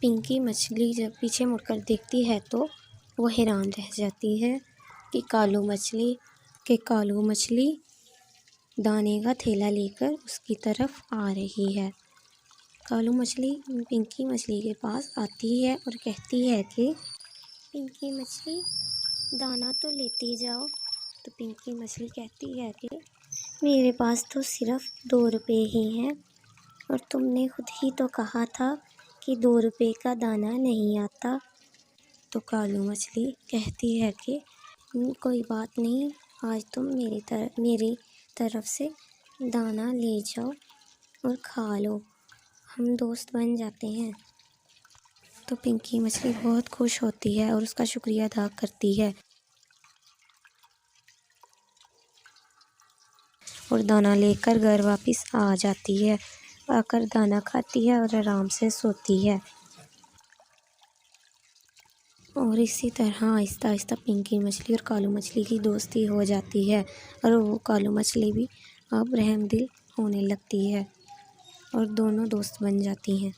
پنکی مچھلی جب پیچھے مڑ کر دیکھتی ہے تو وہ حیران رہ جاتی ہے کہ کالو مچھلی دانے کا تھیلا لے کر اس کی طرف آ رہی ہے۔ کالو مچھلی پنکی مچھلی کے پاس آتی ہے اور کہتی ہے کہ پنکی مچھلی دانا تو لیتی جاؤ۔ تو پنکی مچھلی کہتی ہے کہ میرے پاس تو صرف 2 روپے ہی ہیں، اور تم نے خود ہی تو کہا تھا کہ 2 روپے کا دانا نہیں آتا۔ تو کالو مچھلی کہتی ہے کہ کوئی بات نہیں، آج تم میری طرف سے دانا لے جاؤ اور کھا لو، ہم دوست بن جاتے ہیں۔ تو پنکی مچھلی بہت خوش ہوتی ہے اور اس کا شکریہ ادا کرتی ہے اور دانا لے کر گھر واپس آ جاتی ہے۔ آ کر دانا کھاتی ہے اور آرام سے سوتی ہے۔ اور اسی طرح آہستہ آہستہ پنکی مچھلی اور کالو مچھلی کی دوستی ہو جاتی ہے، اور وہ کالو مچھلی بھی اب رحم دل ہونے لگتی ہے اور دونوں دوست بن جاتی ہیں۔